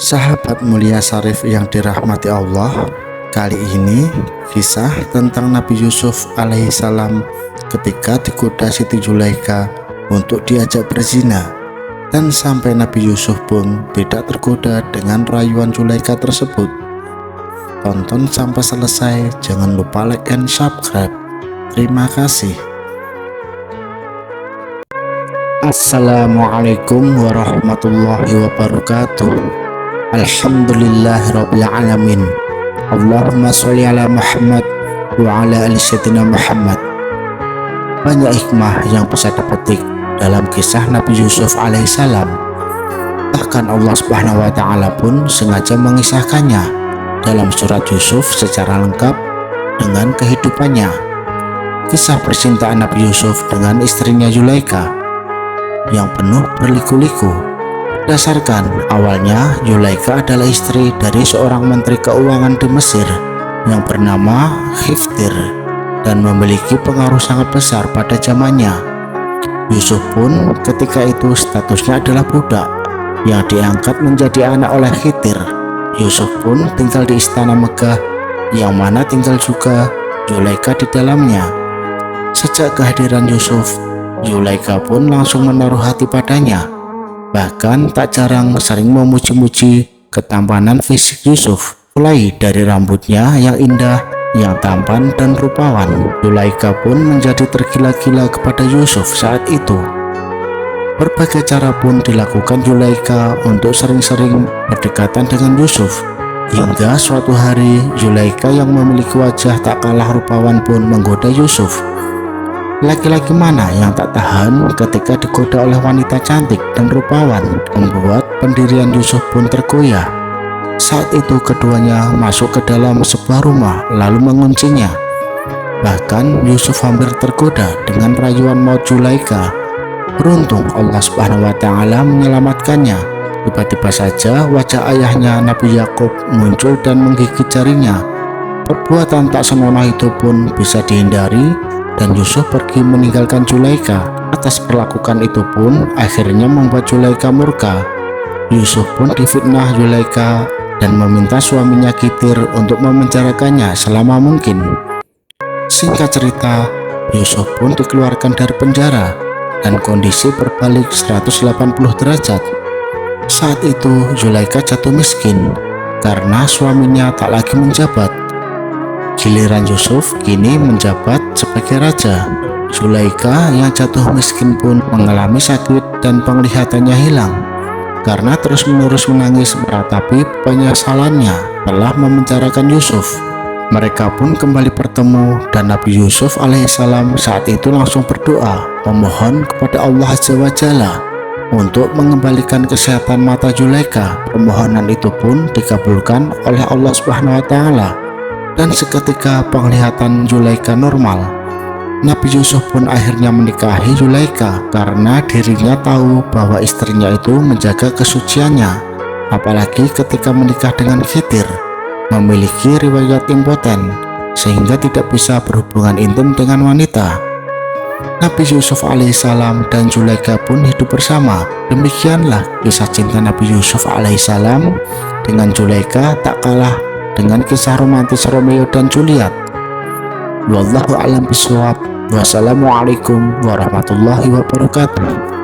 Sahabat mulia Syarif yang dirahmati Allah, kali ini kisah tentang Nabi Yusuf alaihissalam ketika digoda Siti Zulaikha untuk diajak berzina, dan sampai Nabi Yusuf pun tidak tergoda dengan rayuan Zulaikha tersebut. Tonton sampai selesai, jangan lupa like and subscribe. Terima kasih. Assalamualaikum warahmatullahi wabarakatuh. Alhamdulillahirabbil alamin. Allahumma sholli ala Muhammad wa ala ali sayyidina Muhammad. Banyak hikmah yang bisa dipetik dalam kisah Nabi Yusuf alaihissalam. Bahkan Allah Subhanahu wa taala pun sengaja mengisahkannya dalam surat Yusuf secara lengkap dengan kehidupannya. Kisah percintaan Nabi Yusuf dengan istrinya Zulaikha yang penuh berliku-liku. Berdasarkan awalnya, Zulaikha adalah istri dari seorang menteri keuangan di Mesir yang bernama Khiftir dan memiliki pengaruh sangat besar pada zamannya. Yusuf pun ketika itu statusnya adalah budak yang diangkat menjadi anak oleh Khidir. Yusuf pun tinggal di istana Megah yang mana tinggal juga Zulaikha di dalamnya. Sejak kehadiran Yusuf, Zulaikha pun langsung menaruh hati padanya. Bahkan tak jarang sering memuji-muji ketampanan fisik Yusuf, mulai dari rambutnya yang indah, yang tampan dan rupawan. Zulaikha pun menjadi tergila-gila kepada Yusuf saat itu. Berbagai cara pun dilakukan Zulaikha untuk sering-sering berdekatan dengan Yusuf. Hingga suatu hari Zulaikha yang memiliki wajah tak kalah rupawan pun menggoda Yusuf. Laki-laki mana yang tak tahan ketika digoda oleh wanita cantik dan rupawan, membuat pendirian Yusuf pun tergoyah. Saat itu keduanya masuk ke dalam sebuah rumah lalu menguncinya. Bahkan Yusuf hampir tergoda dengan rayuan maut Zulaikha. Beruntung Allah Subhanahu wa taala menyelamatkannya. Tiba-tiba saja wajah ayahnya Nabi Yakub muncul dan menggigit jarinya. Perbuatan tak senonoh itu pun bisa dihindari dan Yusuf pergi meninggalkan Zulaikha. Atas perlakuan itu pun akhirnya membuat Zulaikha murka. Yusuf pun difitnah Zulaikha dan meminta suaminya Khidir untuk memenjarakannya selama mungkin. Singkat cerita, Yusuf pun dikeluarkan dari penjara dan kondisi berbalik 180 derajat. Saat itu Zulaikha jatuh miskin karena suaminya tak lagi menjabat. Giliran Yusuf kini menjabat sebagai raja. Zulaikha yang jatuh miskin pun mengalami sakit dan penglihatannya hilang karena terus-menerus menangis meratapi penyesalannya telah memenjarakan Yusuf. Mereka pun kembali bertemu dan Nabi Yusuf alaihissalam saat itu langsung berdoa memohon kepada Allah Azza wa Jalla untuk mengembalikan kesehatan mata Zulaikha. Permohonan itu pun dikabulkan oleh Allah Subhanahu wa taala. Dan seketika penglihatan Zulaikha normal. Nabi Yusuf pun akhirnya menikahi Zulaikha karena dirinya tahu bahwa istrinya itu menjaga kesuciannya. Apalagi ketika menikah dengan Khidir, memiliki riwayat impoten sehingga tidak bisa berhubungan intim dengan wanita. Nabi Yusuf alaihissalam dan Zulaikha pun hidup bersama. Demikianlah kisah cinta Nabi Yusuf alaihissalam dengan Zulaikha, tak kalah dengan kisah romantis Romeo dan Juliet. Wallahu a'lam bishawab. Wassalamualaikum warahmatullahi wabarakatuh.